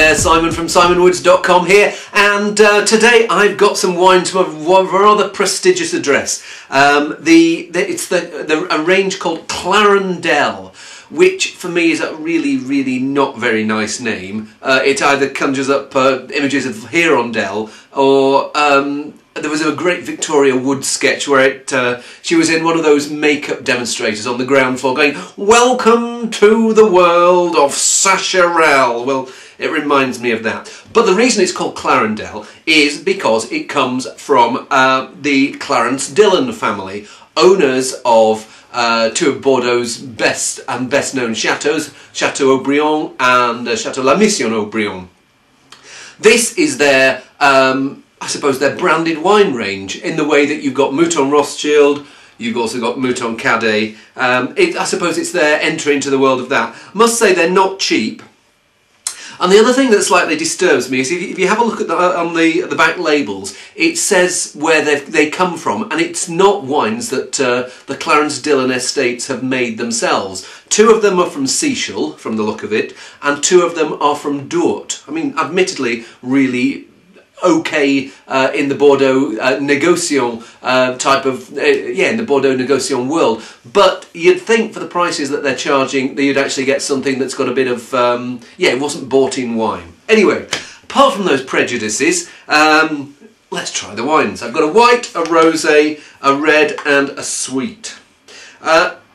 there, Simon from simonwoods.com here, and today I've got some wines from a rather prestigious address. It's a range called Clarendelle, which for me is a really not very nice name. It either conjures up images of Hirondelle or there was a great Victoria Wood sketch where she was in one of those makeup demonstrators on the ground floor going, "Welcome to the world of Sacherel." Well, it reminds me of that. But the reason it's called Clarendelle is because it comes from the Clarence Dillon family, owners of two of Bordeaux's best known chateaux, Châteaux Haut-Brion and Château La Mission Haut-Brion. This is their I suppose their branded wine range, in the way that you've got Mouton Rothschild, you've also got Mouton Cadet. I suppose it's their entry into the world of that. Must say they're not cheap. And the other thing that slightly disturbs me is if you have a look at on the back labels, it says where they come from, and it's not wines that the Clarence Dillon estates have made themselves. Two of them are from Seychelles, from the look of it, and two of them are from Dourtes. I mean, admittedly, really okay in the Bordeaux négociant type of in the Bordeaux négociant world, but you'd think for the prices that they're charging that you'd actually get something that's got a bit of it wasn't bought in wine. Anyway, apart from those prejudices, let's try the wines. I've got a white, a rosé, a red and a sweet.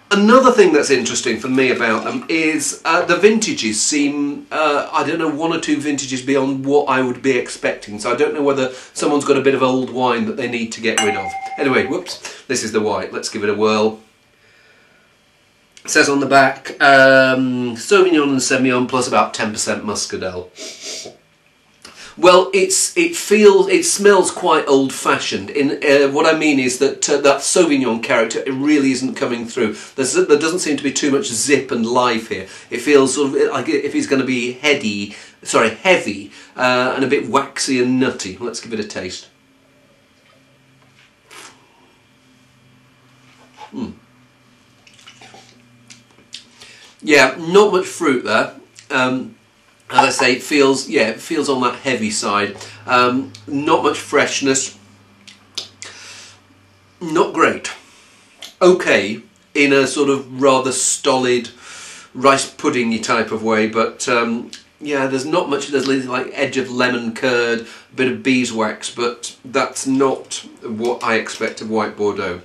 Another thing that's interesting for me about them is the vintages seem, I don't know, one or two vintages beyond what I would be expecting. So I don't know whether someone's got a bit of old wine that they need to get rid of. Anyway, whoops, this is the white. Let's give it a whirl. It says on the back, Sauvignon and Semillon plus about 10% Muscadel. Well, it smells quite old-fashioned. What I mean is that that Sauvignon character, it really isn't coming through. There doesn't seem to be too much zip and life here. It feels sort of like if it's going to be heavy and a bit waxy and nutty. Let's give it a taste. Yeah, not much fruit there. As I say, it feels on that heavy side. Not much freshness. Not great. Okay, in a sort of rather stolid, rice puddingy type of way, but yeah, there's not much. There's like edge of lemon curd, a bit of beeswax, but that's not what I expect of white Bordeaux.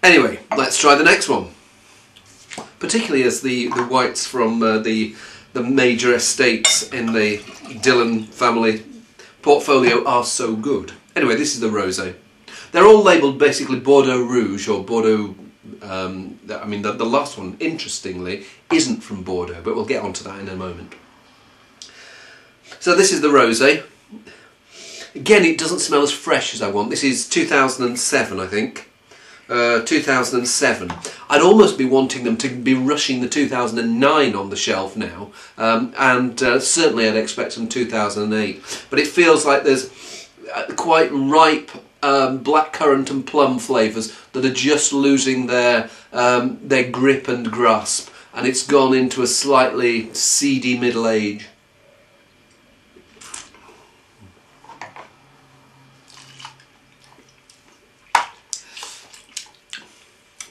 Anyway, let's try the next one. Particularly as the whites from the major estates in the Dillon family portfolio are so good. Anyway, this is the rosé. They're all labelled basically Bordeaux Rouge or Bordeaux. I mean, the last one, interestingly, isn't from Bordeaux, but we'll get onto that in a moment. So this is the rosé. Again, it doesn't smell as fresh as I want. This is 2007, I think. 2007. I'd almost be wanting them to be rushing the 2009 on the shelf now, and certainly I'd expect some 2008. But it feels like there's quite ripe blackcurrant and plum flavours that are just losing their grip and grasp, and it's gone into a slightly seedy middle age.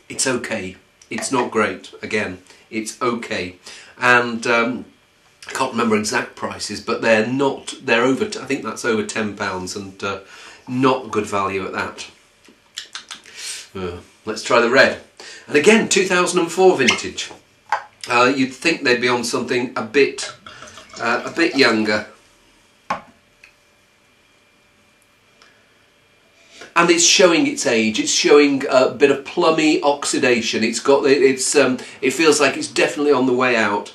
It's okay. It's not great. Again, it's okay, and I can't remember exact prices, but they're not. They're over. I think that's over £10, and not good value at that. Let's try the red, and again, 2004 vintage. You'd think they'd be on something a bit younger. And it's showing its age. It's showing a bit of plummy oxidation. It feels like it's definitely on the way out.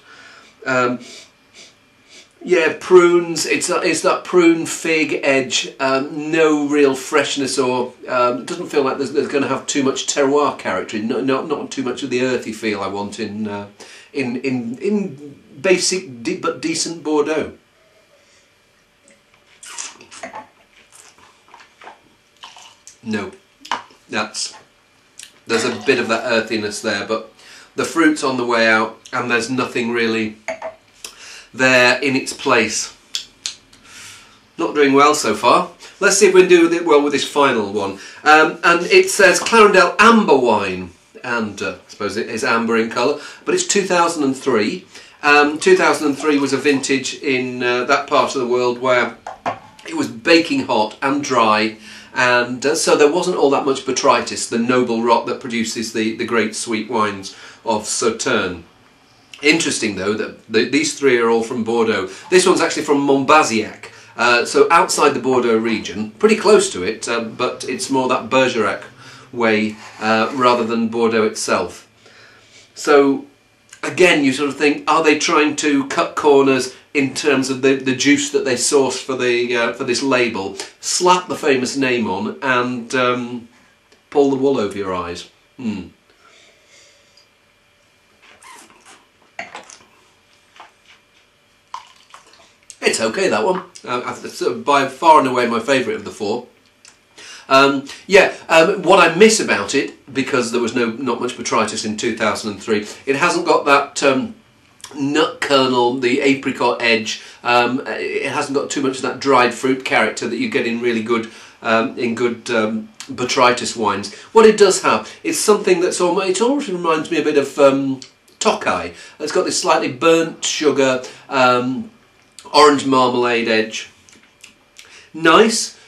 Yeah, prunes. It's that prune fig edge. No real freshness, or it doesn't feel like there's going to have too much terroir character. Not too much of the earthy feel I want in basic but decent Bordeaux. No, there's a bit of that earthiness there, but the fruit's on the way out, and there's nothing really there in its place. Not doing well so far. Let's see if we can do well with this final one. And it says Clarendelle Amber Wine, and I suppose it is amber in colour, but it's 2003. 2003 was a vintage in that part of the world where it was baking hot and dry, and so there wasn't all that much botrytis, the noble rot that produces the great sweet wines of Sauternes. Interesting though that these three are all from Bordeaux. This one's actually from Montbazillac. So outside the Bordeaux region, pretty close to it, but it's more that Bergerac way rather than Bordeaux itself. So again, you sort of think, are they trying to cut corners in terms of the juice that they source for this label, slap the famous name on, and pull the wool over your eyes? It's okay, that one. It's by far and away my favourite of the four. What I miss about it, because there was not much botrytis in 2003, it hasn't got that nut kernel, the apricot edge. It hasn't got too much of that dried fruit character that you get in really good botrytis wines. What it does have is something that's almost, it almost reminds me a bit of Tokai. It's got this slightly burnt sugar, orange marmalade edge. Nice,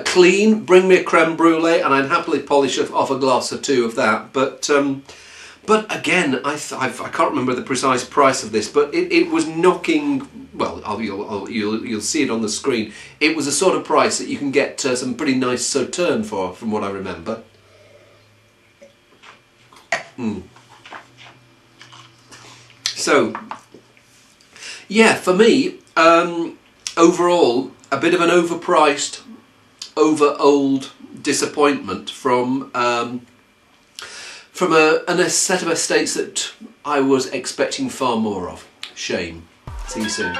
clean. Bring me a creme brulee, and I'd happily polish off a glass or two of that. But again, I can't remember the precise price of this, but it was knocking. Well, you'll see it on the screen. It was a sort of price that you can get some pretty nice Sauternes for, from what I remember. So, yeah, for me, overall, a bit of an overpriced, over-old disappointment from a set of estates that I was expecting far more of. Shame. See you soon.